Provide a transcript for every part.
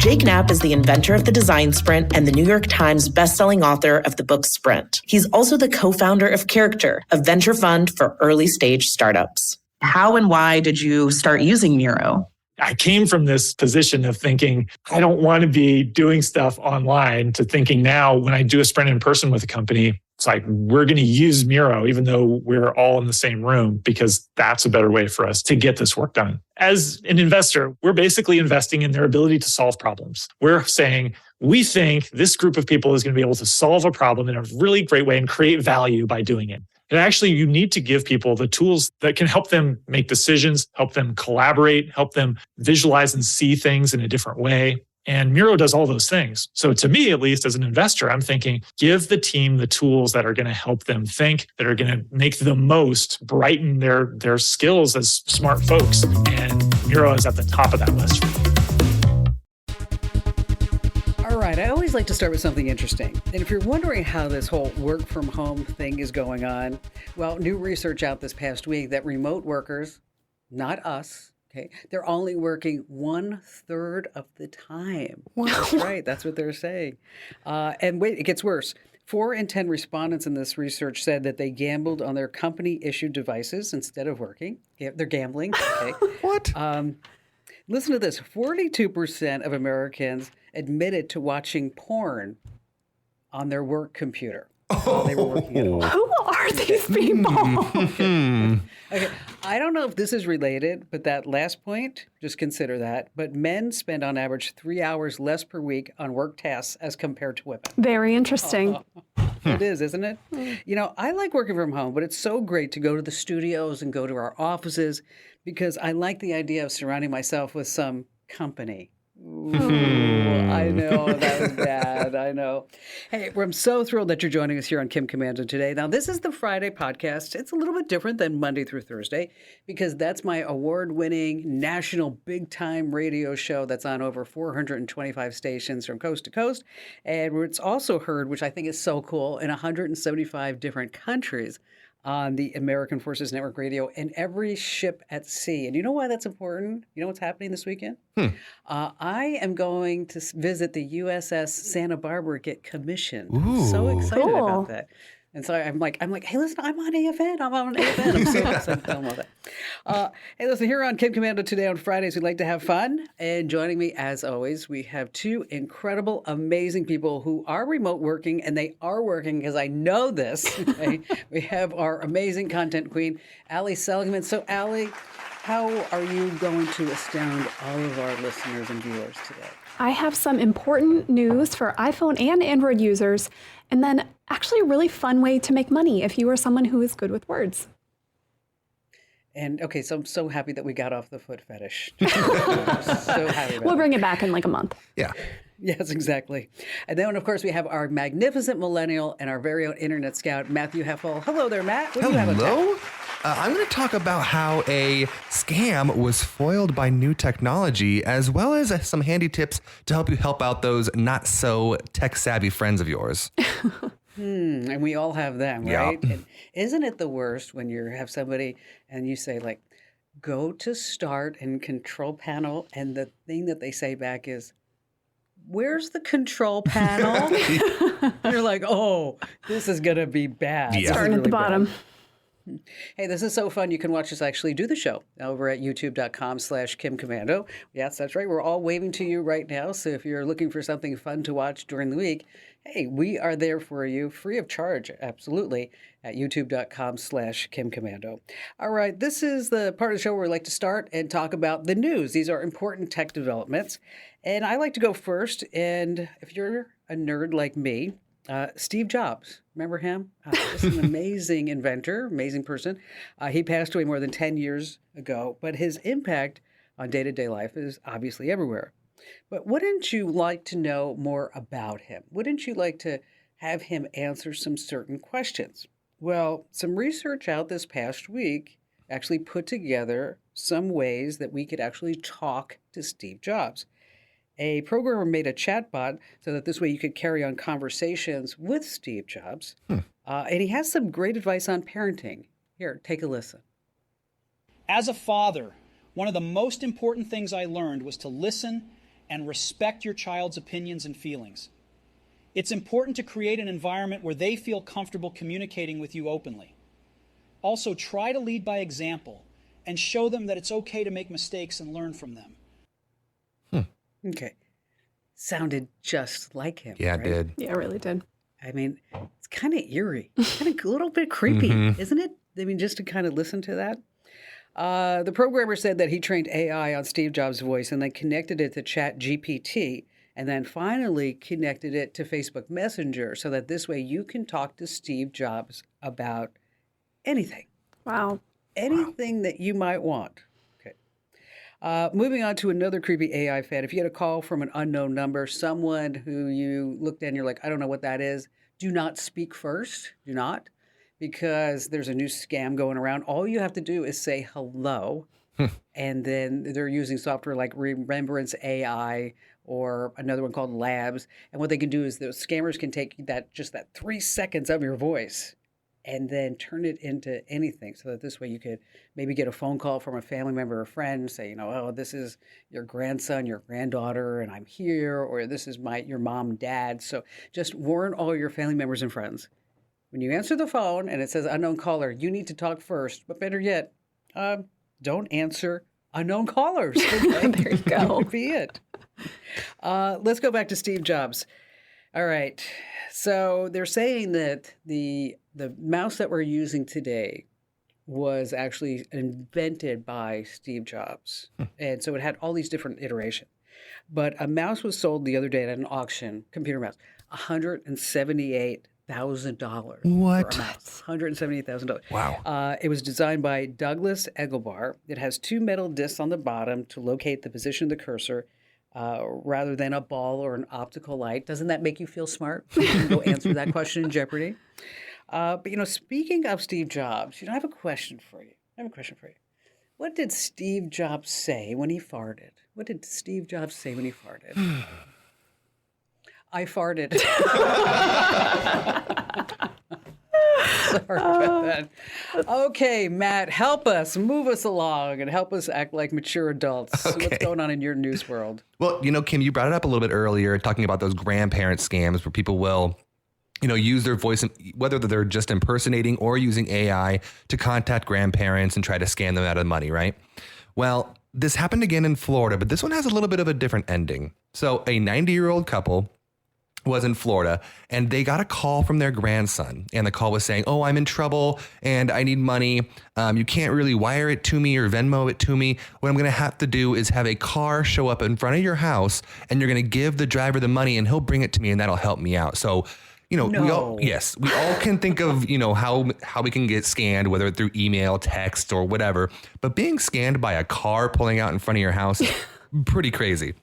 Jake Knapp is the inventor of the design sprint and the New York Times bestselling author of the book Sprint. He's also the co-founder of Character, a venture fund for early-stage startups. How and why did you start using Miro? I came from this position of thinking, I don't want to be doing stuff online, to thinking now when I do a sprint in person with a company, it's like, we're going to use Miro, even though we're all in the same room, because that's a better way for us to get this work done. As an investor, we're basically investing in their ability to solve problems. We're saying, we think this group of people is going to be able to solve a problem in a really great way and create value by doing it. And actually, you need to give people the tools that can help them make decisions, help them collaborate, help them visualize and see things in a different way. And Miro does all those things. So to me, at least as an investor, I'm thinking, give the team the tools that are going to help them think, that are going to make the most, brighten their skills as smart folks. And Miro is at the top of that list. All right, I always like to start with something interesting. And if you're wondering how this whole work from home thing is going on, well, new research out this past week that remote workers, not us, okay, they're only working 1/3 of the time. Wow. That's right. That's what they're saying. And wait, it gets worse. 4 in 10 respondents in this research said that they gambled on their company-issued devices instead of working. Yeah, they're gambling. Okay. What? Listen to this. 42% of Americans admitted to watching porn on their work computer while they were working at home. Who are these people? Okay, I don't know if this is related, but that last point, just consider that. But men spend on average 3 hours less per week on work tasks as compared to women. Very interesting. It is, isn't it? You know, I like working from home, but it's so great to go to the studios and go to our offices because I like the idea of surrounding myself with some company. Ooh, I know, that was bad. I know. Hey, I'm so thrilled that you're joining us here on Kim Commando today. Now, this is the Friday podcast. It's a little bit different than Monday through Thursday because that's my award-winning national big-time radio show that's on over 425 stations from coast to coast. And it's also heard, which I think is so cool, in 175 different countries on the American Forces Network Radio and every ship at sea. And you know why that's important? You know what's happening this weekend? I am going to visit the USS Santa Barbara, get commissioned. I'm so excited about that. And so I'm like, hey, listen, I'm on AFN. I'm so excited to tell them all that. Hey, listen, here on Kim Commando today on Fridays, we like to have fun. And joining me, as always, we have 2 incredible, amazing people who are remote working, and they are working because I know this. Okay? We have our amazing content queen, Allie Seligman. So, Allie, how are you going to astound all of our listeners and viewers today? I have some important news for iPhone and Android users, and then actually a really fun way to make money if you are someone who is good with words. And okay, so I'm so happy that we got off the foot fetish. So happy about We'll bring it back in like a month. Yeah. Yes, exactly. And then, of course, we have our magnificent millennial and our very own internet scout, Matthew Heffel. Hello there, Matt. What do you have on tap? I'm going to talk about how a scam was foiled by new technology, as well as some handy tips to help you help out those not so tech savvy friends of yours. And we all have them, right? Yeah. And isn't it the worst when you have somebody and you say, like, go to start and control panel, and the thing that they say back is, where's the control panel? You're like, oh, this is going to be bad. Yeah. Starting at the bottom. Hey, this is so fun. You can watch us actually do the show over at youtube.com/Kim Commando. Yes, that's right. We're all waving to you right now. So if you're looking for something fun to watch during the week, hey, we are there for you free of charge. Absolutely. At youtube.com/Kim Commando. All right. This is the part of the show where we like to start and talk about the news. These are important tech developments. And I like to go first. And if you're a nerd like me, Steve Jobs, remember him? This is an amazing inventor, amazing person. He passed away more than 10 years ago, but his impact on day-to-day life is obviously everywhere. But wouldn't you like to know more about him? Wouldn't you like to have him answer some certain questions? Well, some research out this past week actually put together some ways that we could actually talk to Steve Jobs. A programmer made a chatbot so that this way you could carry on conversations with Steve Jobs. And he has some great advice on parenting. Here, take a listen. As a father, one of the most important things I learned was to listen and respect your child's opinions and feelings. It's important to create an environment where they feel comfortable communicating with you openly. Also, try to lead by example and show them that it's okay to make mistakes and learn from them. Okay. Sounded just like him. Yeah, right? it did. Yeah, it really did. I mean, it's kind of eerie, kind of a little bit creepy, isn't it? I mean, just to kind of listen to that. The programmer said that he trained AI on Steve Jobs' voice and then connected it to ChatGPT and then finally connected it to Facebook Messenger so that this way you can talk to Steve Jobs about anything. Wow. Anything that you might want. Moving on to another creepy AI fad. If you get a call from an unknown number, someone who you looked at and you're like, I don't know what that is, do not speak first. Do not. Because there's a new scam going around. All you have to do is say hello. And then they're using software like Remembrance AI or another one called Labs. And what they can do is the scammers can take that 3 seconds of your voice and then turn it into anything so that this way you could maybe get a phone call from a family member or friend, say, oh, this is your grandson, your granddaughter, and I'm here, or this is your mom and dad. So just warn all your family members and friends. When you answer the phone and it says unknown caller, you need to talk first. But better yet, don't answer unknown callers. Okay? There you go. That would be it. Let's go back to Steve Jobs. All right. So they're saying that the mouse that we're using today was actually invented by Steve Jobs. And so it had all these different iterations. But a mouse was sold the other day at an auction, computer mouse, $178,000. What? $178,000. Wow. It was designed by Douglas Egelbar. It has 2 metal discs on the bottom to locate the position of the cursor rather than a ball or an optical light. Doesn't that make you feel smart? You can go answer that question in Jeopardy. But, speaking of Steve Jobs, I have a question for you. What did Steve Jobs say when he farted? I farted. Sorry about that. Okay, Matt, help us, move us along, and help us act like mature adults. Okay. What's going on in your news world? Well, Kim, you brought it up a little bit earlier, talking about those grandparent scams where people will, use their voice, whether they're just impersonating or using AI to contact grandparents and try to scam them out of money, right? Well, this happened again in Florida, but this one has a little bit of a different ending. So a 90-year-old couple was in Florida and they got a call from their grandson, and the call was saying, oh, I'm in trouble and I need money. You can't really wire it to me or Venmo it to me. What I'm going to have to do is have a car show up in front of your house and you're going to give the driver the money and he'll bring it to me and that'll help me out. So, we all can think of, how we can get scanned, whether through email, text, or whatever. But being scanned by a car pulling out in front of your house is pretty crazy.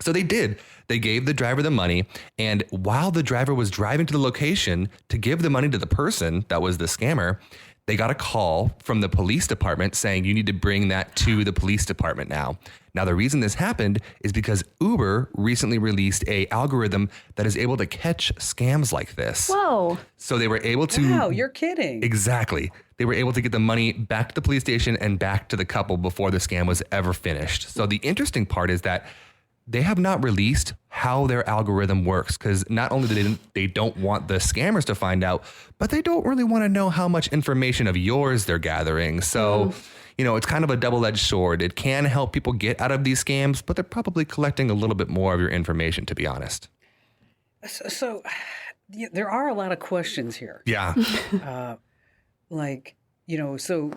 So they did. They gave the driver the money. And while the driver was driving to the location to give the money to the person that was the scammer, they got a call from the police department saying you need to bring that to the police department now. Now, the reason this happened is because Uber recently released a algorithm that is able to catch scams like this. Whoa. So they were able to... Wow, you're kidding. Exactly. They were able to get the money back to the police station and back to the couple before the scam was ever finished. So the interesting part is that they have not released how their algorithm works, because not only do they don't want the scammers to find out, but they don't really want to know how much information of yours they're gathering. So, it's kind of a double-edged sword. It can help people get out of these scams, but they're probably collecting a little bit more of your information, to be honest. So there are a lot of questions here. Yeah. So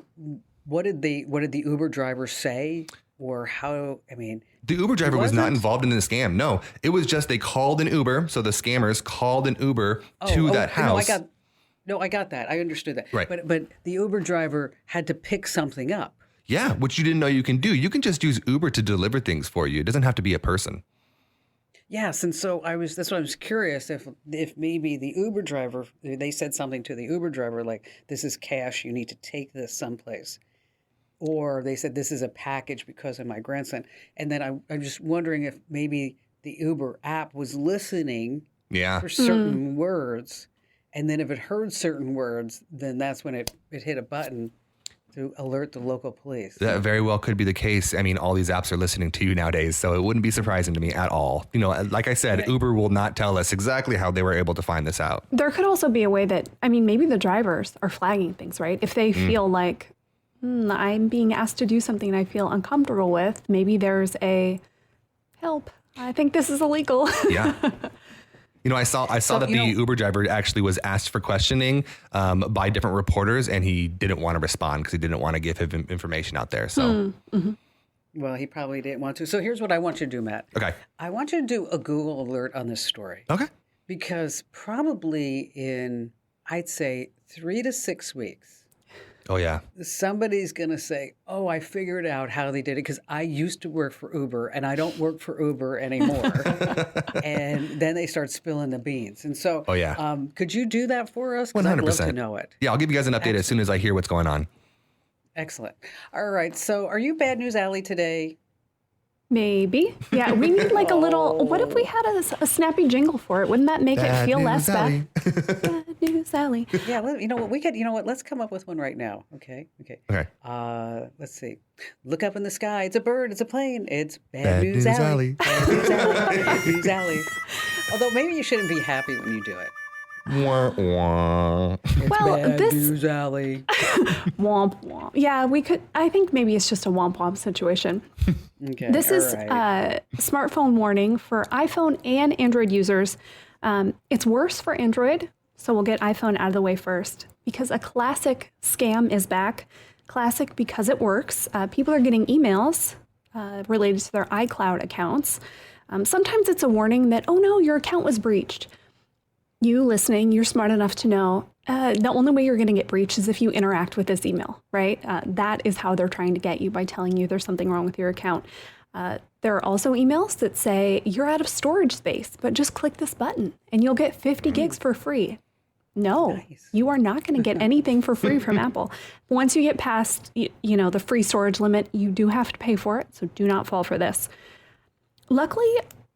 what did the Uber driver say? Or how, the Uber driver was not involved in the scam. No, it was just they called an Uber. So the scammers called an Uber to that house. I got that. I understood that. Right. But the Uber driver had to pick something up. Yeah, which you didn't know you can do. You can just use Uber to deliver things for you. It doesn't have to be a person. Yes, and so that's why I was curious if maybe the Uber driver, they said something to the Uber driver like, this is cash, you need to take this someplace. Or they said, this is a package because of my grandson. And then I'm just wondering if maybe the Uber app was listening for certain words. And then if it heard certain words, then that's when it hit a button. to alert the local police. That very well could be the case. I mean, all these apps are listening to you nowadays, so it wouldn't be surprising to me at all. You know, like I said, Uber will not tell us exactly how they were able to find this out. There could also be a way that, I mean, maybe the drivers are flagging things, right? If they feel like, I'm being asked to do something I feel uncomfortable with, maybe there's a help. I think this is illegal. Yeah. You know, I saw that the Uber driver actually was asked for questioning by different reporters, and he didn't want to respond because he didn't want to give his information out there. So, Well, he probably didn't want to. So here's what I want you to do, Matt. Okay. I want you to do a Google alert on this story. Okay. Because probably in, I'd say, 3 to 6 weeks, Oh, yeah. somebody's going to say, oh, I figured out how they did it because I used to work for Uber and I don't work for Uber anymore. And then they start spilling the beans. And so could you do that for us? 100%. I'd love to know it. Yeah, I'll give you guys an update as soon as I hear what's going on. Excellent. All right. So are you Bad News Allie today? Maybe. Yeah, we need like a little, what if we had a snappy jingle for it? Wouldn't that make it feel less bad? Bad News Allie. Yeah, you know what, let's come up with one right now. Okay. Okay. Let's see. Look up in the sky. It's a bird. It's a plane. It's Bad, Bad News News Allie. Allie. Bad News Allie. Bad News Allie. Although maybe you shouldn't be happy when you do it. Wah, wah. It's Well, Bad this- News Allie. Womp womp. Yeah, we could, I think maybe it's just a womp womp situation. Okay. This is all right. smartphone warning for iPhone and Android users. It's worse for Android, so we'll get iPhone out of the way first because a classic scam is back. Classic because it works. People are getting emails related to their iCloud accounts. Sometimes it's a warning that, oh no, your account was breached. You listening, you're smart enough to know the only way you're going to get breached is if you interact with this email, right? That is how they're trying to get you, by telling you there's something wrong with your account. There are also emails that say you're out of storage space, but just click this button and you'll get 50 gigs for free. No, Nice. you are not going to get anything for free from Apple. Once you get past, the free storage limit, you do have to pay for it. So do not fall for this. Luckily,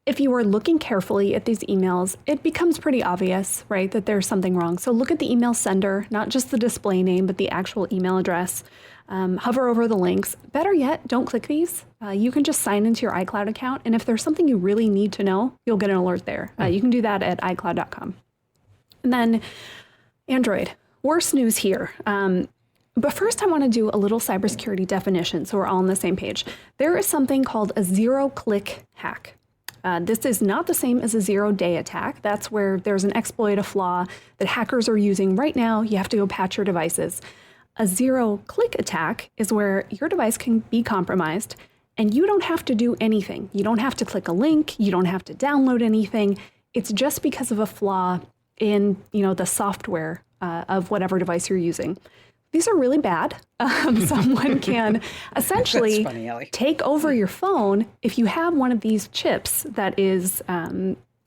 if you are looking carefully at these emails, it becomes pretty obvious, right, that there's something wrong. So look at the email sender, not just the display name, but the actual email address. Hover over the links. Better yet, don't click these. You can just sign into your iCloud account. And if there's something you really need to know, you'll get an alert there. You can do that at iCloud.com. And then Android. Worse news here. But first, I want to do a little cybersecurity definition so we're all on the same page. There is something called a zero-click hack. This is not the same as a zero-day attack. That's where there's an exploit, a flaw that hackers are using right now. You have to go patch your devices. A zero-click attack is where your device can be compromised and you don't have to do anything. You don't have to click a link. You don't have to download anything. It's just because of a flaw in, the software of whatever device you're using. These are really bad. Someone can essentially That's funny, Allie. take over your phone if you have one of these chips that is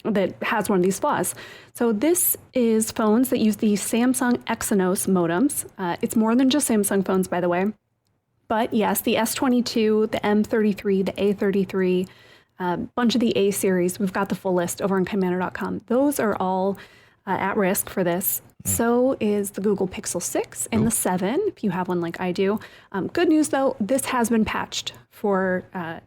that has one of these flaws. So this is phones that use the Samsung Exynos modems. It's more than just Samsung phones, by the way. But yes, the S22, the M33, the A33, a bunch of the A series. We've got the full list over on Commander.com. Those are all at risk for this. So is the Google Pixel 6 and the 7, if you have one like I do. Good news, though, this has been patched for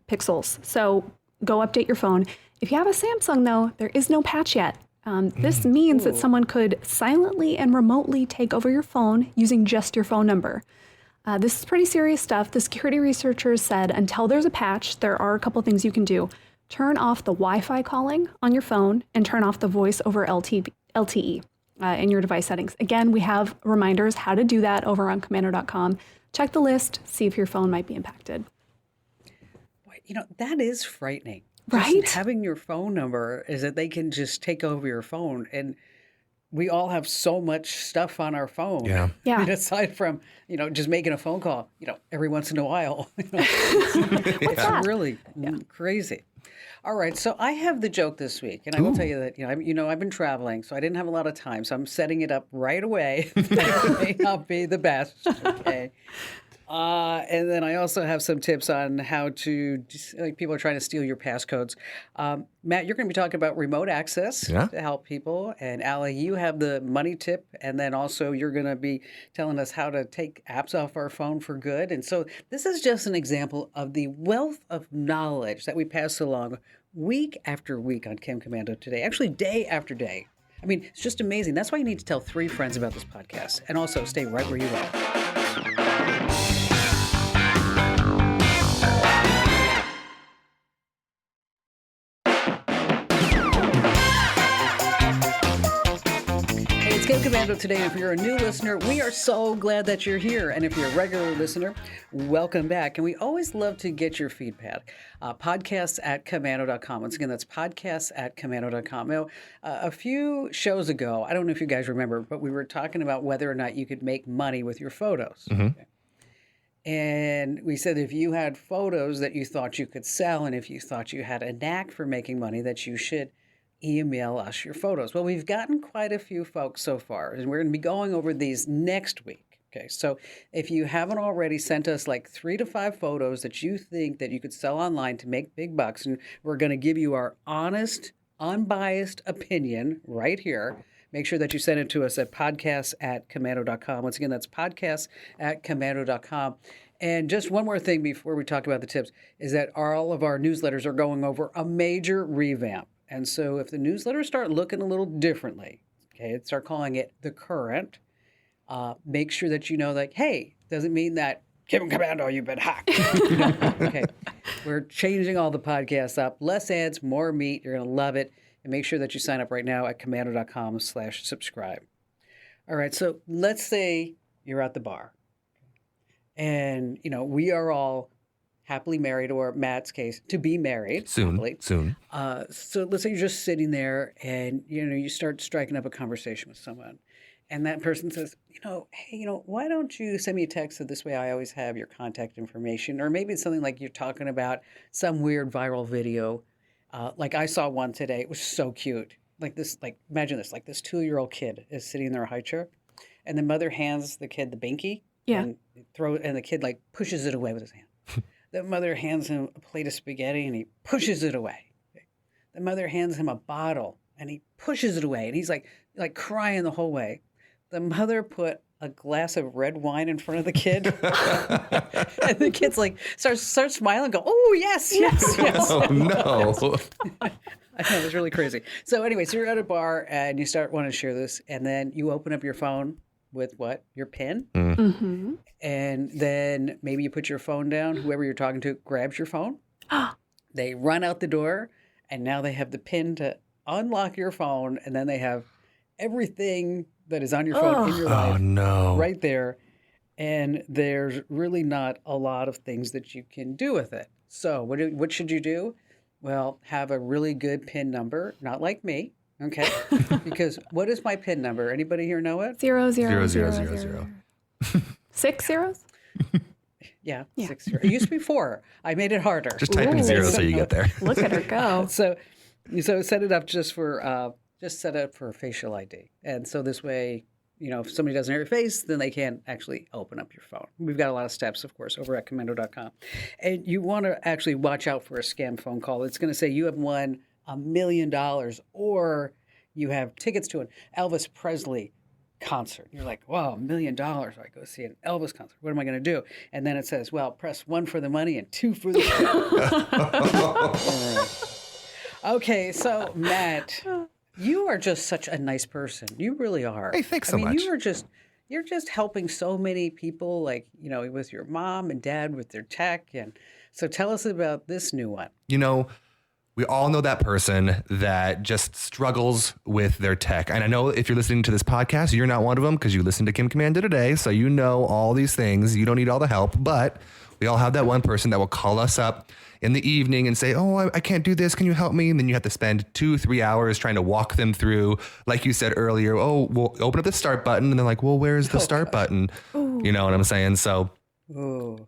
Pixels. So go update your phone. If you have a Samsung, though, there is no patch yet. This means that someone could silently and remotely take over your phone using just your phone number. This is pretty serious stuff. The security researchers said until there's a patch, there are a couple things you can do. Turn off the Wi-Fi calling on your phone and turn off the voice over LTE. In your device settings. Again, we have reminders how to do that over on Commander.com. Check the list, see if your phone might be impacted. Boy, that is frightening. Right? Just having your phone number is that they can just take over your phone. And we all have so much stuff on our phone. Yeah. Yeah. I mean, aside from, just making a phone call, every once in a while. It's that? really crazy. All right, so I have the joke this week, and I will tell you that I've been traveling, so I didn't have a lot of time, so I'm setting it up right away. It may not be the best. Okay, And then I also have some tips on how to, like, people are trying to steal your passcodes. Matt, you're going to be talking about remote access to help people. And Allie, you have the money tip. And then also you're going to be telling us how to take apps off our phone for good. And so this is just an example of the wealth of knowledge that we pass along week after week on Kim Commando Today, actually day after day. I mean, it's just amazing. That's why you need to tell 3 friends about this podcast. And also stay right where you are. It's Kim Commando Today, and if you're a new listener, we are so glad that you're here. And if you're a regular listener, welcome back. And we always love to get your feedback. Podcasts@commando.com. Once again, that's podcasts@commando.com. Now, a few shows ago, I don't know if you guys remember, but we were talking about whether or not you could make money with your photos. Okay. And we said if you had photos that you thought you could sell, and if you thought you had a knack for making money, that you should email us your photos. Well, we've gotten quite a few folks so far, and we're going to be going over these next week. Okay, so if you haven't already, sent us like 3 to 5 photos that you think that you could sell online to make big bucks, and we're going to give you our honest, unbiased opinion right here. Make sure that you send it to us at podcasts@commando.com. Once again, that's podcasts@commando.com. And just one more thing before we talk about the tips is that all of our newsletters are going over a major revamp. And so if the newsletters start looking a little differently, okay, start calling it The Current, make sure that you know, like, hey, doesn't mean that, Kim Commando, you've been hacked. Okay, we're changing all the podcasts up. Less ads, more meat. You're going to love it. And make sure that you sign up right now at commando.com/subscribe. All right, so let's say you're at the bar. And, you know, we are all happily married, or Matt's case, to be married. Soon. So let's say you're just sitting there and, you know, you start striking up a conversation with someone. And that person says, you know, hey, you know, why don't you send me a text so this way I always have your contact information? Or maybe it's something like you're talking about some weird viral video. Like I saw one today. It was so cute. Like this, like imagine this, like this 2-year-old kid is sitting in their high chair and the mother hands the kid the binky. Yeah. And the kid like pushes it away with his hand. The mother hands him a plate of spaghetti and he pushes it away. The mother hands him a bottle and he pushes it away. And he's like crying the whole way. The mother put a glass of red wine in front of the kid. And the kid's like, starts smiling and go, oh, yes. Oh, no. I know, it was really crazy. So anyway, so you're at a bar and you start wanting to share this. And then you open up your phone with what? Your PIN. Mm-hmm. And then maybe you put your phone down. Whoever you're talking to grabs your phone. They run out the door, and now they have the PIN to unlock your phone, and then they have everything that is on your phone in your life right there. And there's really not a lot of things that you can do with it. So what should you do? Well, have a really good PIN number, not like me. Okay, because what is my PIN number? Anybody here know it? 0, 0, 0, 0, 0, 0, 0. 6 zeros? Yeah, 6 0. It used to be 4. I made it harder. Just type in 0 so you get there. Look at her go. So set it up just set it up for facial ID, and so this way, you know, if somebody doesn't have your face, then they can't actually open up your phone. We've got a lot of steps, of course, over at commando.com, and you want to actually watch out for a scam phone call. It's going to say you have won $1 million, or you have tickets to an Elvis Presley concert. You're like, wow, $1 million. I go see an Elvis concert. What am I going to do? And then it says, well, press 1 for the money and 2 for the show. Okay, so Matt, you are just such a nice person. You really are. Hey, thanks so much. You're just helping so many people, like, you know, with your mom and dad with their tech. And so tell us about this new one. You know, we all know that person that just struggles with their tech. And I know if you're listening to this podcast, you're not one of them because you listened to Kim Commando Today. So you know all these things. You don't need all the help. But we all have that one person that will call us up in the evening and say, oh, I can't do this. Can you help me? And then you have to spend 2-3 hours trying to walk them through, like you said earlier, oh, we'll open up the start button. And they're like, well, where's the start button? Ooh. You know what I'm saying? So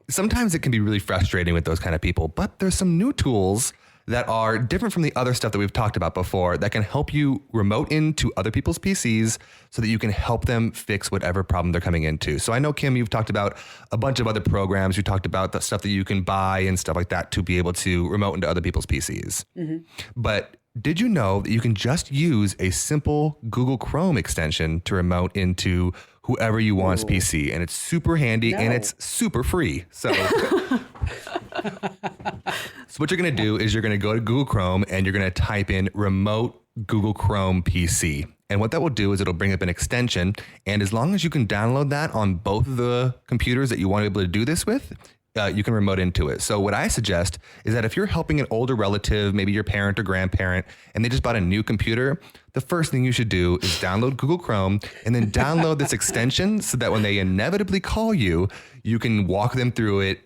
sometimes it can be really frustrating with those kind of people. But there's some new tools that are different from the other stuff that we've talked about before that can help you remote into other people's PCs so that you can help them fix whatever problem they're coming into. So I know, Kim, you've talked about a bunch of other programs. You talked about the stuff that you can buy and stuff like that to be able to remote into other people's PCs. But did you know that you can just use a simple Google Chrome extension to remote into whoever you want's PC? And it's super handy and it's super free. So... So what you're going to do is you're going to go to Google Chrome and you're going to type in remote Google Chrome PC. And what that will do is it'll bring up an extension. And as long as you can download that on both of the computers that you want to be able to do this with, you can remote into it. So what I suggest is that if you're helping an older relative, maybe your parent or grandparent, and they just bought a new computer, the first thing you should do is download Google Chrome and then download this extension so that when they inevitably call you, you can walk them through it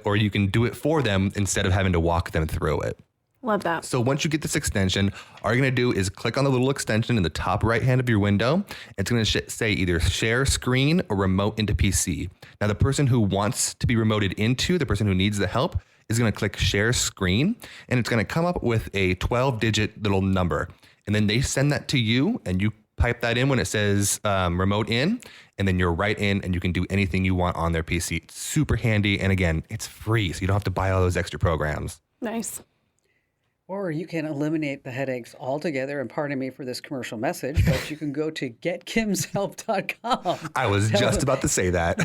or you can do it for them instead of having to walk them through it. Love that. So once you get this extension, all you're going to do is click on the little extension in the top right hand of your window. It's going to say either share screen or remote into PC. Now, the person who wants to be remoted into, the person who needs the help, is going to click share screen, and it's going to come up with a 12-digit little number. And then they send that to you, and you pipe that in when it says remote in, and then you're right in, and you can do anything you want on their PC. It's super handy, and again, it's free, so you don't have to buy all those extra programs. Nice. Or you can eliminate the headaches altogether, and pardon me for this commercial message, but you can go to getkimshelp.com. I was just about to say that.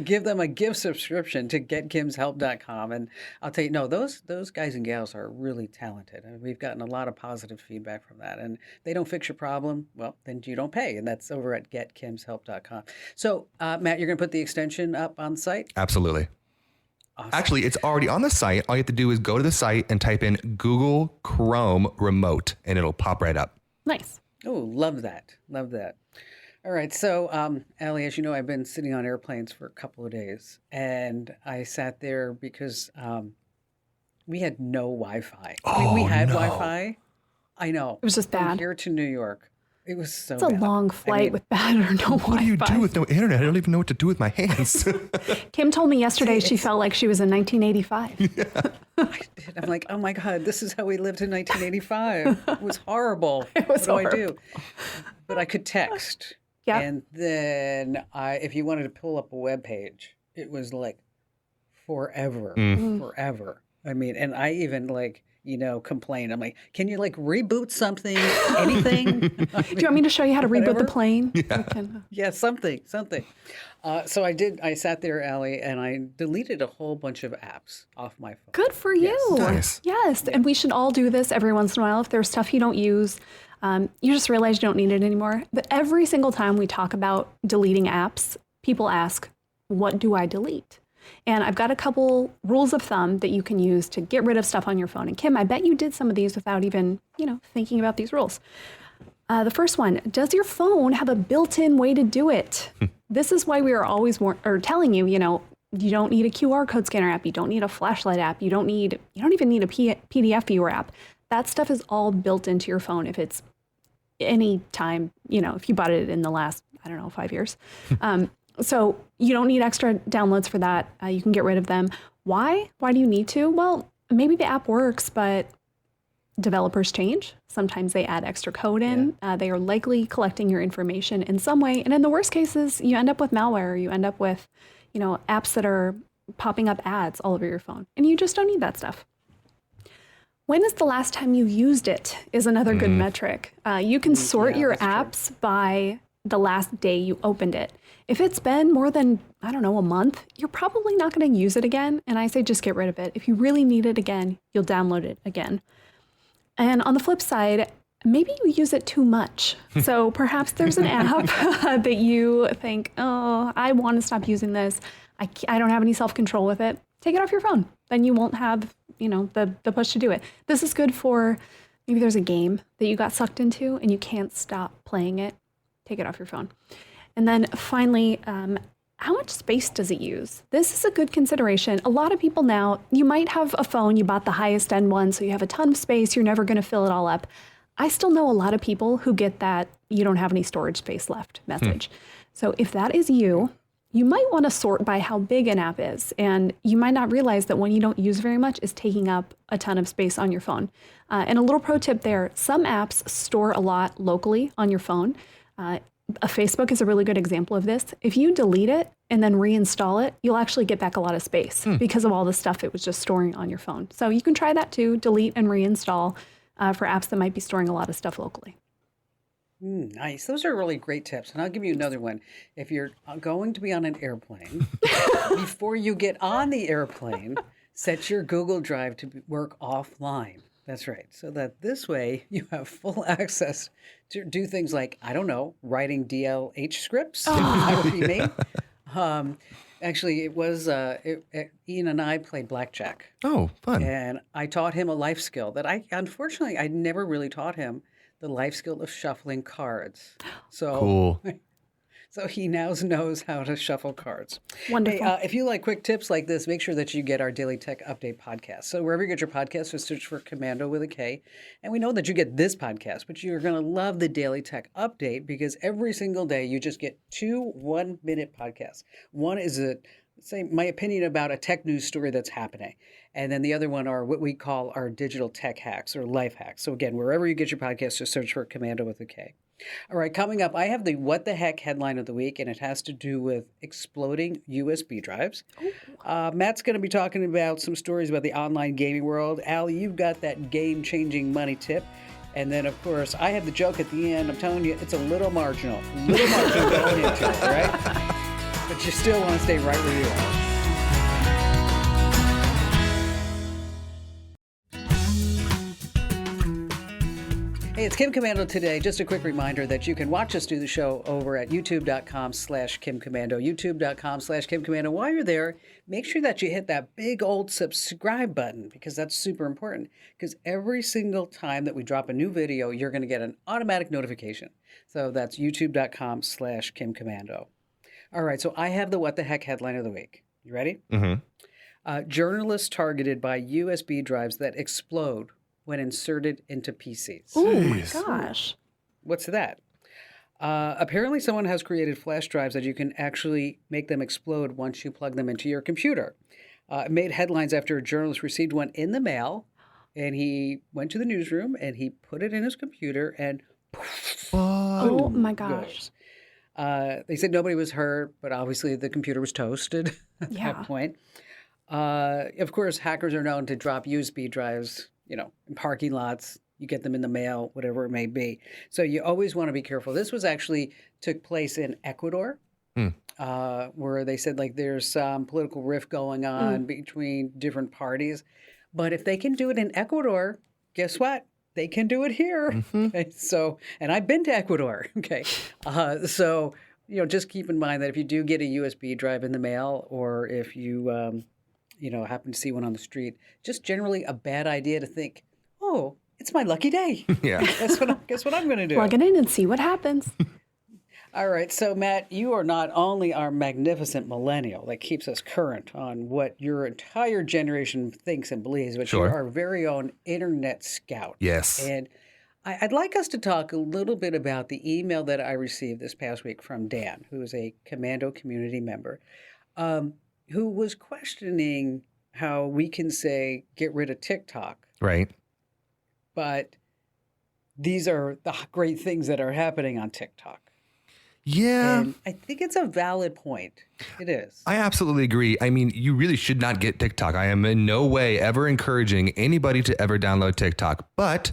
Give them a gift subscription to getkimshelp.com. And I'll tell you, no, those guys and gals are really talented. And we've gotten a lot of positive feedback from that. And they don't fix your problem, well, then you don't pay. And that's over at getkimshelp.com. So, Matt, you're going to put the extension up on the site? Absolutely. Awesome. Actually, it's already on the site. All you have to do is go to the site and type in Google Chrome remote, and it'll pop right up. Nice. Oh, love that. Love that. All right. So, Allie, as you know, I've been sitting on airplanes for a couple of days, and I sat there because we had no Wi-Fi. We had Wi-Fi. I know. It was just From bad. here to New York. It was so It's a bad. long flight with bad or no Wi-Fi. What do you do with no internet? I don't even know what to do with my hands. Kim told me yesterday she felt like she was in 1985. I did. I'm like, oh my God, this is how we lived in 1985. It was horrible. It was what do I horrible. do? But I could text. Yeah. And then if you wanted to pull up a web page, it was like forever. I mean, and I even complain. I'm like, can you reboot something, anything? Do you want me to show you how to reboot the plane? Yeah, something. So I did. I sat there, Allie, and I deleted a whole bunch of apps off my phone. Good for you. Nice. Yes. And we should all do this every once in a while. If there's stuff you don't use, you just realize you don't need it anymore. But every single time we talk about deleting apps, people ask, what do I delete? And I've got a couple rules of thumb that you can use to get rid of stuff on your phone. And Kim, I bet you did some of these without even, thinking about these rules. The first one, does your phone have a built-in way to do it? This is why we are always telling you, you don't need a QR code scanner app. You don't need a flashlight app. You don't even need a PDF viewer app. That stuff is all built into your phone if it's any time, if you bought it in the last, 5 years. So you don't need extra downloads for that. You can get rid of them. Why? Why do you need to? Well, maybe the app works, but developers change. Sometimes they add extra code in. They are likely collecting your information in some way. And in the worst cases, you end up with malware. You end up with, apps that are popping up ads all over your phone. And you just don't need that stuff. When is the last time you used it is another good metric. You can sort your apps by the last day you opened it. If it's been more than, a month, you're probably not going to use it again. And I say just get rid of it. If you really need it again, you'll download it again. And on the flip side, maybe you use it too much. So perhaps there's an app that you think, oh, I want to stop using this. I don't have any self-control with it. Take it off your phone. Then you won't have, the push to do it. This is good for maybe there's a game that you got sucked into and you can't stop playing it. Take it off your phone. And then finally, how much space does it use? This is a good consideration. A lot of people now, you might have a phone, you bought the highest end one, so you have a ton of space, you're never going to fill it all up. I still know a lot of people who get that you don't have any storage space left message. So if that is you, you might want to sort by how big an app is. And you might not realize that one you don't use very much is taking up a ton of space on your phone. And a little pro tip there, some apps store a lot locally on your phone. Facebook is a really good example of this. If you delete it and then reinstall it, you'll actually get back a lot of space because of all the stuff it was just storing on your phone. So you can try that too, delete and reinstall for apps that might be storing a lot of stuff locally. Nice. Those are really great tips. And I'll give you another one. If you're going to be on an airplane, before you get on the airplane, set your Google Drive to work offline. That's right. So that this way you have full access to do things like, I don't know, writing DLH scripts. That would be me. Actually, it was Ian and I played blackjack. Oh, fun. And I taught him a life skill that unfortunately, I never really taught him the life skill of shuffling cards. So Cool. So he now knows how to shuffle cards. Wonderful. Hey, if you like quick tips like this, make sure that you get our Daily Tech Update podcast. So wherever you get your podcasts, just search for Commando with a K. And we know that you get this podcast, but you're going to love the Daily Tech Update because every single day you just get 2 one-minute podcasts. One is my opinion about a tech news story that's happening. And then the other one are what we call our digital tech hacks or life hacks. So again, wherever you get your podcasts, just search for Commando with a K. All right, coming up, I have the What the Heck headline of the week, and it has to do with exploding USB drives. Matt's going to be talking about some stories about the online gaming world. Allie, you've got that game-changing money tip. And then, of course, I have the joke at the end. I'm telling you, it's a little marginal. Going into it, all right? But you still want to stay right where you are. Hey, it's Kim Commando today. Just a quick reminder that you can watch us do the show over at youtube.com/Kim Commando, youtube.com/Kim Commando. While you're there, make sure that you hit that big old subscribe button because that's super important. Because every single time that we drop a new video, you're going to get an automatic notification. So that's youtube.com/Kim Commando. All right, so I have the What the Heck headline of the week. You ready? Mm-hmm. Journalists targeted by USB drives that explode when inserted into PCs. Oh my gosh. What's that? Apparently someone has created flash drives that you can actually make them explode once you plug them into your computer. It made headlines after a journalist received one in the mail, and he went to the newsroom, and he put it in his computer, and Oh my gosh. they said nobody was hurt, but obviously the computer was toasted at that point. Of course, hackers are known to drop USB drives, in parking lots. You get them in the mail, whatever it may be. So you always want to be careful. This was actually took place in Ecuador, where they said there's some political rift going on between different parties. But if they can do it in Ecuador, guess what? They can do it here. Mm-hmm. Okay, so, and I've been to Ecuador. Okay, so just keep in mind that if you do get a USB drive in the mail, or if you happen to see one on the street, just generally a bad idea to think, oh, it's my lucky day. Yeah. Guess what I'm going to do? Plug it in and see what happens. All right. So, Matt, you are not only our magnificent millennial that keeps us current on what your entire generation thinks and believes, but Sure. you're our very own internet scout. Yes. And I'd like us to talk a little bit about the email that I received this past week from Dan, who is a Commando community member, who was questioning how we can say get rid of TikTok, Right. but these are the great things that are happening on TikTok. Yeah. And I think it's a valid point. It is. I absolutely agree. I mean, you really should not get TikTok. I am in no way ever encouraging anybody to ever download TikTok, but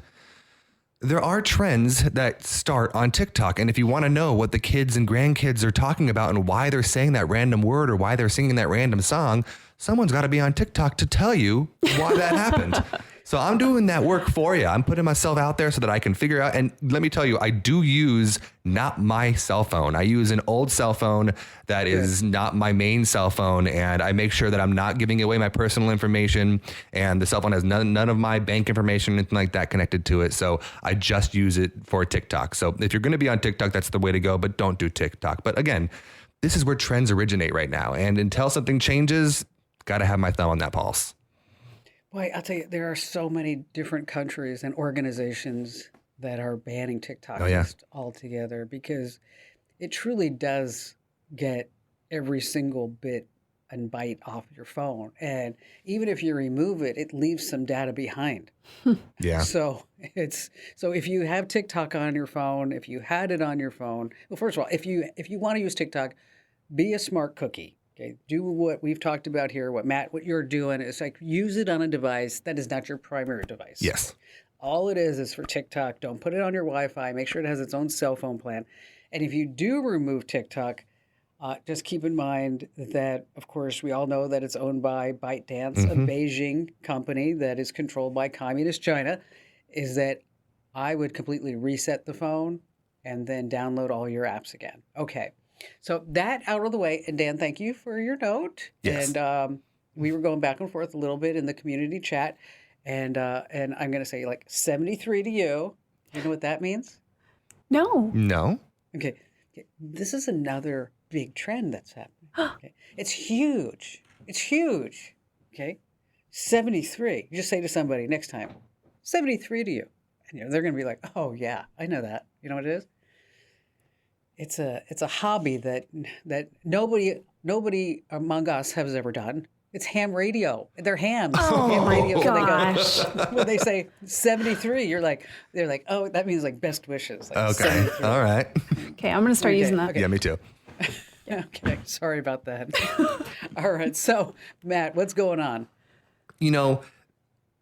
there are trends that start on TikTok. And if you want to know what the kids and grandkids are talking about and why they're saying that random word or why they're singing that random song, someone's got to be on TikTok to tell you why that happened. So I'm doing that work for you. I'm putting myself out there so that I can figure out. And let me tell you, I do use not my cell phone. I use an old cell phone that is not my main cell phone. And I make sure that I'm not giving away my personal information. And the cell phone has none of my bank information, anything like that connected to it. So I just use it for TikTok. So if you're going to be on TikTok, that's the way to go. But don't do TikTok. But again, this is where trends originate right now. And until something changes, got to have my thumb on that pulse. Boy, I'll tell you, there are so many different countries and organizations that are banning TikTok just altogether because it truly does get every single bit and byte off your phone. And even if you remove it, it leaves some data behind. Yeah. So if you have TikTok on your phone, if you had it on your phone, well, first of all, if you want to use TikTok, be a smart cookie. Okay, do what we've talked about here. What you're doing is like use it on a device that is not your primary device. Yes. All it is for TikTok. Don't put it on your Wi-Fi. Make sure it has its own cell phone plan. And if you do remove TikTok, just keep in mind that, of course, we all know that it's owned by ByteDance, a Beijing company that is controlled by communist China, is that I would completely reset the phone and then download all your apps again. Okay. So that out of the way. And Dan, thank you for your note. Yes. And we were going back and forth a little bit in the community chat. And I'm going to say like 73 to you. You know what that means? No. No. Okay. This is another big trend that's happening. Okay. It's huge. It's huge. Okay. 73. You just say to somebody next time, 73 to you. And they're going to be like, oh, yeah, I know that. You know what it is? It's a hobby that nobody among us has ever done. It's ham radio. They're hams. Oh, ham radio. gosh. When they say 73, they're like, oh, that means like best wishes. Like Okay. 73. All right. Okay, I'm going to start using that. Okay. Yeah, me too. Okay, sorry about that. All right, so Matt, what's going on? You know,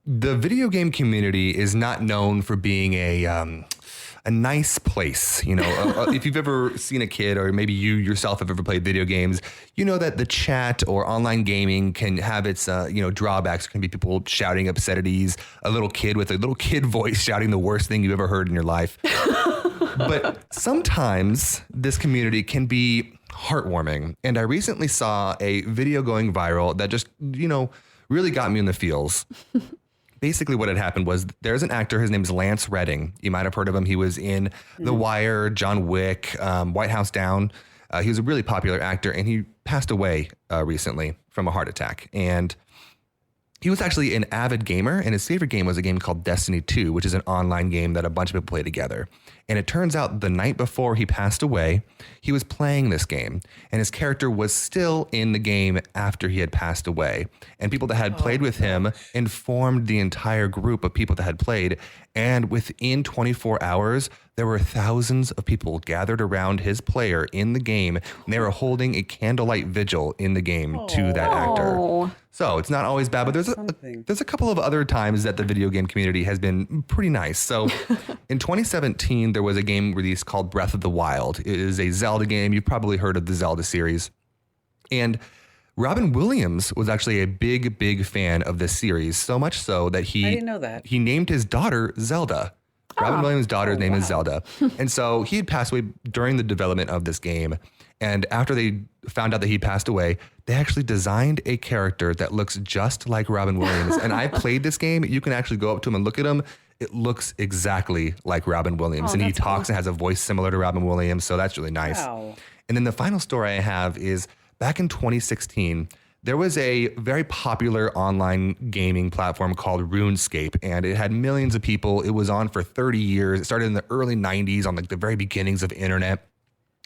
the video game community is not known for being a nice place. You know, if you've ever seen a kid, or maybe you yourself have ever played video games, you know that the chat or online gaming can have its drawbacks. It can be people shouting obscenities, a little kid with a little kid voice shouting the worst thing you ever heard in your life. But sometimes this community can be heartwarming. And I recently saw a video going viral that just, really got me in the feels. Basically what had happened was there's an actor, his name is Lance Redding. You might have heard of him. He was in The Wire, John Wick, White House Down. He was a really popular actor, and he passed away recently from a heart attack. And he was actually an avid gamer, and his favorite game was a game called Destiny 2, which is an online game that a bunch of people play together. And it turns out the night before he passed away, he was playing this game, and his character was still in the game after he had passed away. And people that had played with him informed the entire group of people that had played. And within 24 hours, there were thousands of people gathered around his player in the game, and they were holding a candlelight vigil in the game to that actor. Oh. So it's not always bad, but there's a couple of other times that the video game community has been pretty nice. So in 2017, there was a game released called Breath of the Wild. It is a Zelda game. You've probably heard of the Zelda series. And Robin Williams was actually a big fan of this series, so much so that I didn't know that. he named his daughter Zelda. Robin Williams' daughter's name is Zelda. And so he had passed away during the development of this game. And after they found out that he passed away, they actually designed a character that looks just like Robin Williams. And I played this game. You can actually go up to him and look at him. It looks exactly like Robin Williams. And he talks and has a voice similar to Robin Williams. So that's really nice. Wow. And then the final story I have is back in 2016, there was a very popular online gaming platform called RuneScape, and it had millions of people. It was on for 30 years. It started in the early 90s on like the very beginnings of the internet,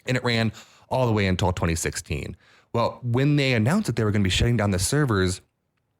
and it ran all the way until 2016. Well, when they announced that they were going to be shutting down the servers,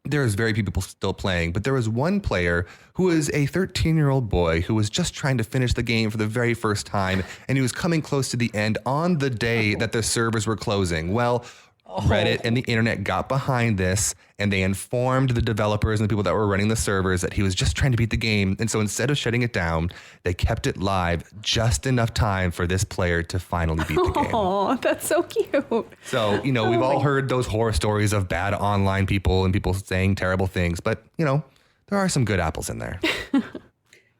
there was very few people still playing, but there was one player who was a 13-year-old boy who was just trying to finish the game for the very first time, and he was coming close to the end on the day that the servers were closing. Well, Reddit and the internet got behind this, and they informed the developers and the people that were running the servers that he was just trying to beat the game. And so instead of shutting it down, they kept it live just enough time for this player to finally beat the game. Oh, that's so cute. So, we've all heard those horror stories of bad online people and people saying terrible things, but, there are some good apples in there.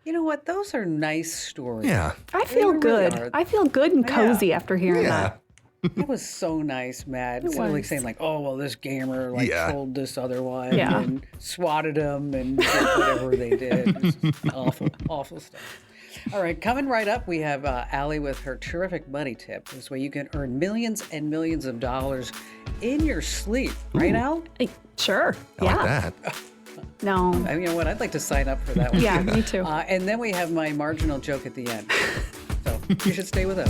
You know what? Those are nice stories. Yeah. I feel really good. are. I feel good and cozy after hearing Yeah. that. It was so nice, Matt. Instead of like saying like, oh, well, this gamer told this other one and swatted him and did whatever they did. It was just awful stuff. All right, coming right up, we have Allie with her terrific money tip. This way you can earn millions and millions of dollars in your sleep. Right, Al? Sure. I like that. No. I mean, you know what? I'd like to sign up for that one. Yeah, too. me too. And then we have my marginal joke at the end. So you should stay with us.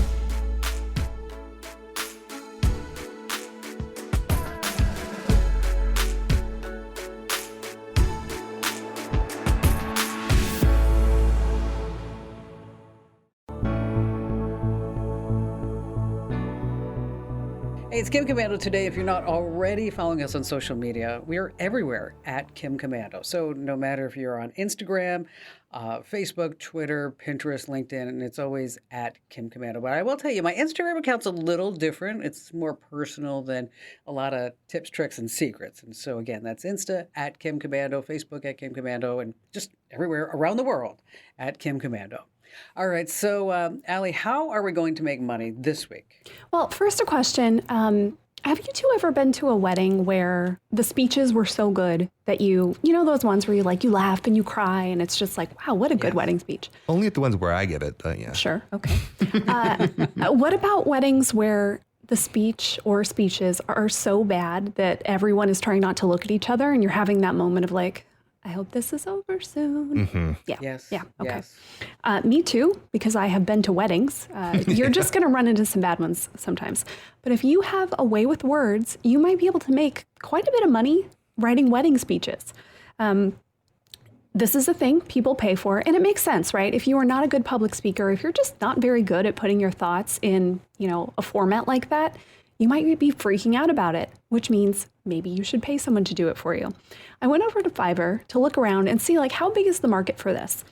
Hey, it's Kim Commando today. If you're not already following us on social media, we are everywhere at Kim Commando. So no matter if you're on Instagram, Facebook, Twitter, Pinterest, LinkedIn, and it's always at Kim Commando. But I will tell you, my Instagram account's a little different. It's more personal than a lot of tips, tricks, and secrets. And so again, that's Insta at Kim Commando, Facebook at Kim Commando, and just everywhere around the world at Kim Commando. All right. So, Allie, how are we going to make money this week? Well, first a question. Have you two ever been to a wedding where the speeches were so good that you know those ones where you laugh and you cry and it's just like, wow, what a good wedding speech. Only at the ones where I give it, but yeah. Sure. Okay. What about weddings where the speech or speeches are so bad that everyone is trying not to look at each other and you're having that moment of like, I hope this is over soon. Mm-hmm. Yeah. Yes. Yeah. Okay. Yes. Me too, because I have been to weddings. You're just going to run into some bad ones sometimes. But if you have a way with words, you might be able to make quite a bit of money writing wedding speeches. This is a thing people pay for, and it makes sense, right? If you are not a good public speaker, if you're just not very good at putting your thoughts in, a format like that, you might be freaking out about it, which means maybe you should pay someone to do it for you. I went over to Fiverr to look around and see how big is the market for this.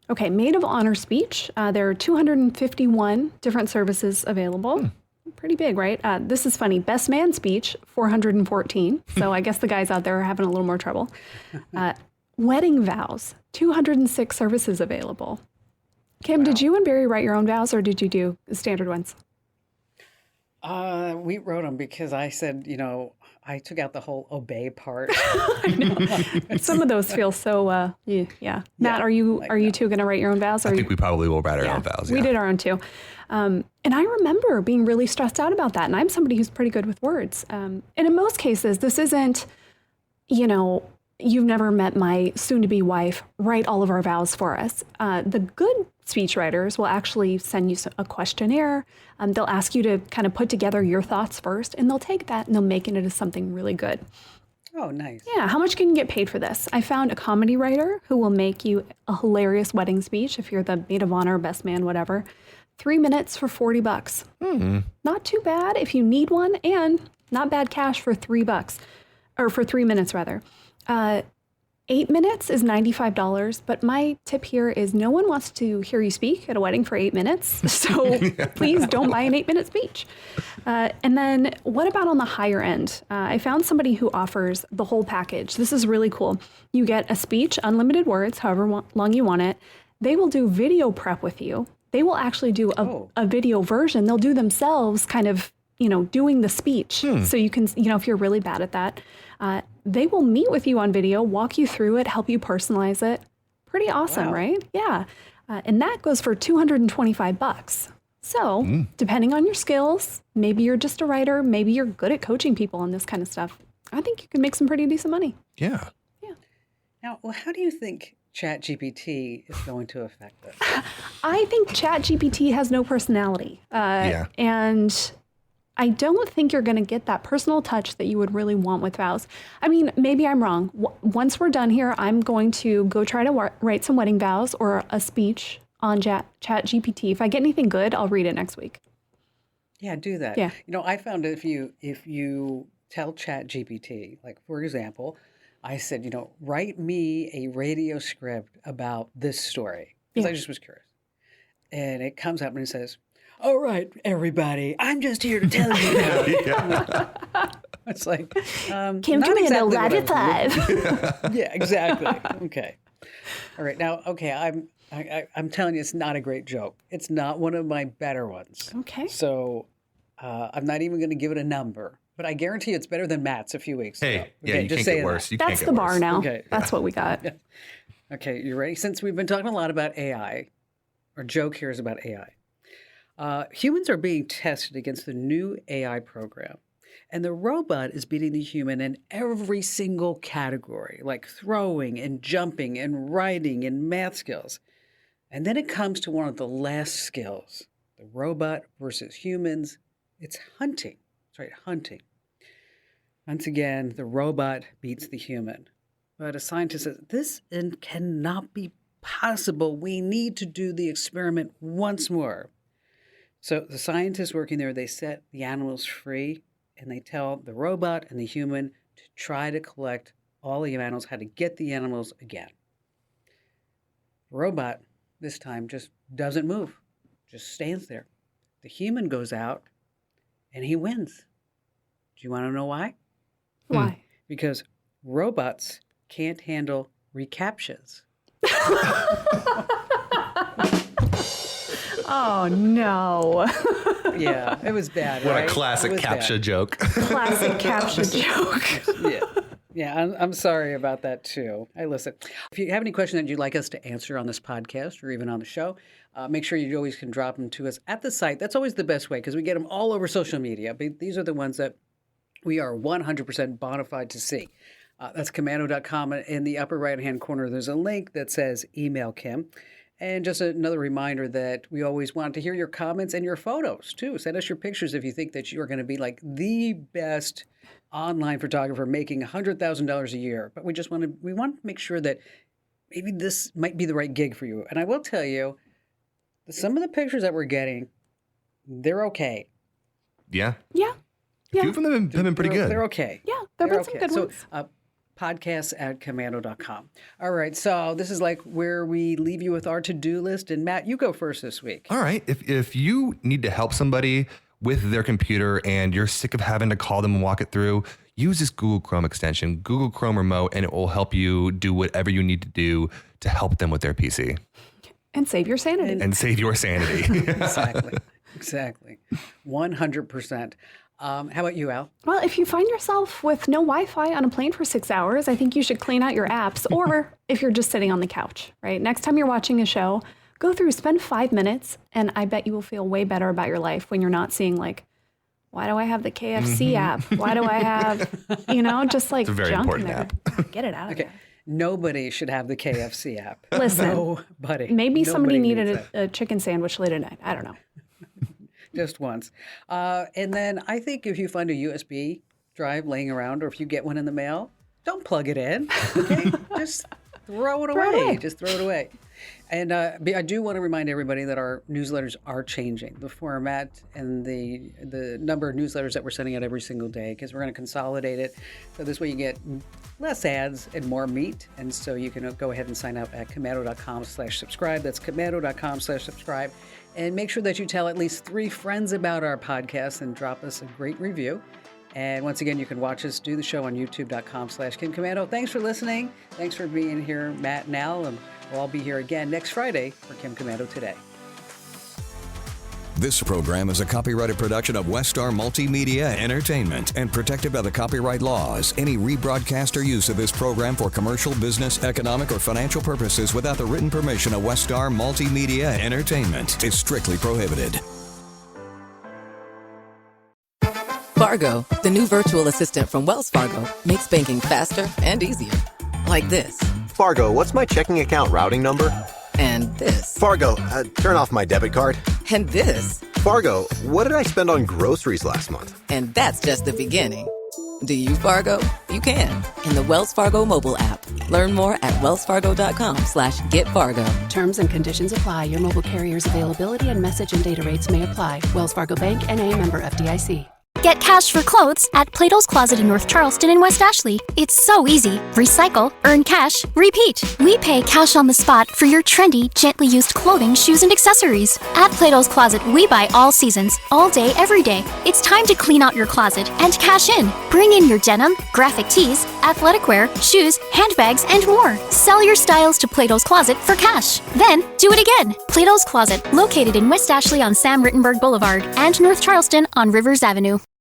Okay, maid of honor speech. There are 251 different services available. Pretty big, right? This is funny. Best man speech, 414. So I guess the guys out there are having a little more trouble. Wedding vows, 206 services available. Kim, Did you and Barry write your own vows or did you do standard ones? We wrote them because I said, I took out the whole obey part. I know. Some of those feel so, yeah. Matt, are you two going to write your own vows? I think we probably will write our own vows. We did our own too. And I remember being really stressed out about that. And I'm somebody who's pretty good with words. And in most cases, this isn't, you've never met my soon-to-be wife, write all of our vows for us. The good speechwriters will actually send you a questionnaire. They'll ask you to kind of put together your thoughts first, and they'll take that and they'll make it into something really good. Oh, nice. Yeah. How much can you get paid for this? I found a comedy writer who will make you a hilarious wedding speech if you're the maid of honor, best man, whatever. 3 minutes for $40. Mm-hmm. Not too bad if you need one, and not bad cash for $3, or for 3 minutes rather. 8 minutes is $95, but my tip here is no one wants to hear you speak at a wedding for 8 minutes, so please don't buy an 8-minute speech. And then what about on the higher end? I found somebody who offers the whole package. This is really cool. You get a speech, unlimited words, however long you want it. They will do video prep with you. They will actually do a video version. They'll do themselves kind of, doing the speech. So you can, if you're really bad at that, they will meet with you on video, walk you through it, help you personalize it. Pretty awesome, right? Yeah. And that goes for $225. So depending on your skills, maybe you're just a writer, maybe you're good at coaching people on this kind of stuff. I think you can make some pretty decent money. Yeah. Yeah. Now, how do you think ChatGPT is going to affect this? I think ChatGPT has no personality. And I don't think you're going to get that personal touch that you would really want with vows. I mean, maybe I'm wrong. Once we're done here, I'm going to go try to write some wedding vows or a speech on ChatGPT. If I get anything good, I'll read it next week. Yeah, do that. Yeah. I found if you tell ChatGPT, like for example, I said, write me a radio script about this story because I just was curious, and it comes up and it says, all right, everybody, I'm just here to tell you now. It's like, Kim not Commando, exactly Rapid Five. Yeah, exactly. Okay. All right. Now, okay, I'm telling you, it's not a great joke. It's not one of my better ones. Okay. So I'm not even going to give it a number, but I guarantee it's better than Matt's a few weeks ago. Hey, yeah, Okay, you just can't get saying worse. that. You can't That's get the bar worse. now. Okay. That's what we got. Okay, you ready? Since we've been talking a lot about AI, our joke here is about AI. Humans are being tested against the new AI program, and the robot is beating the human in every single category, like throwing and jumping and writing and math skills. And then it comes to one of the last skills, the robot versus humans. It's hunting. That's right, hunting. Once again, the robot beats the human. But a scientist says, this cannot be possible. We need to do the experiment once more. So the scientists working there, they set the animals free, and they tell the robot and the human to try to collect all the animals, how to get the animals again. Robot this time just doesn't move, just stands there. The human goes out and he wins. Do you want to know why? Why? Because robots can't handle recaptchas. Oh, no. Yeah, it was bad. What right? a classic It was CAPTCHA bad. joke. Classic CAPTCHA joke. Yeah, I'm sorry about that too. Hey, listen, if you have any questions that you'd like us to answer on this podcast or even on the show, make sure you always can drop them to us at the site. That's always the best way because we get them all over social media. But these are the ones that we are 100% bona fide to see. That's commando.com. In the upper right-hand corner, there's a link that says email Kim. And just another reminder that we always want to hear your comments and your photos too. Send us your pictures if you think that you are going to be like the best online photographer making $100,000 a year. But we want to make sure that maybe this might be the right gig for you. And I will tell you, some of the pictures that we're getting, they're okay. Yeah. Yeah. A few of them have been pretty good. They're okay. Yeah, there have been some good ones. So, podcasts@commando.com. All right, so this is like where we leave you with our to-do list. And Matt, you go first this week. All right. If you need to help somebody with their computer and you're sick of having to call them and walk it through, use this Google Chrome extension, Google Chrome Remote, and it will help you do whatever you need to do to help them with their PC. And save your sanity. And save your sanity. Exactly. 100%. How about you, Al? Well, if you find yourself with no Wi-Fi on a plane for 6 hours, I think you should clean out your apps. Or if you're just sitting on the couch, right? Next time you're watching a show, go through, spend 5 minutes, and I bet you will feel way better about your life when you're not seeing like, why do I have the KFC app? Why do I have, just like It's a very junk important in there? app. Get it out of there. Nobody should have the KFC app. Listen, Nobody. Maybe somebody Nobody needed needs a chicken sandwich late at night. I don't know. just once. And then I think if you find a USB drive laying around or if you get one in the mail, don't plug it in. Okay? Just throw it away. Just throw it away. And I do want to remind everybody that our newsletters are changing. The format and the number of newsletters that we're sending out every single day because we're going to consolidate it. So this way you get less ads and more meat. And so you can go ahead and sign up at commando.com/subscribe. That's commando.com/subscribe. And make sure that you tell at least 3 friends about our podcast and drop us a great review. And once again, you can watch us do the show on youtube.com/KimCommando. Thanks for listening. Thanks for being here, Matt and Al. And we'll all be here again next Friday for Kim Commando Today. This program is a copyrighted production of Westar Multimedia Entertainment and protected by the copyright laws. Any rebroadcast or use of this program for commercial, business, economic, or financial purposes without the written permission of Westar Multimedia Entertainment is strictly prohibited. Fargo, the new virtual assistant from Wells Fargo, makes banking faster and easier. Like this. Fargo, what's my checking account routing number? And this. Fargo, turn off my debit card. And this. Fargo, what did I spend on groceries last month? And that's just the beginning. Do you, Fargo? You can. In the Wells Fargo mobile app. Learn more at wellsfargo.com/getfargo. Terms and conditions apply. Your mobile carrier's availability and message and data rates may apply. Wells Fargo Bank, N.A., member FDIC. Get cash for clothes at Plato's Closet in North Charleston and West Ashley. It's so easy. Recycle, earn cash, repeat. We pay cash on the spot for your trendy, gently used clothing, shoes, and accessories. At Plato's Closet, we buy all seasons, all day, every day. It's time to clean out your closet and cash in. Bring in your denim, graphic tees, athletic wear, shoes, handbags, and more. Sell your styles to Plato's Closet for cash. Then, do it again. Plato's Closet, located in West Ashley on Sam Rittenberg Boulevard and North Charleston on Rivers Avenue.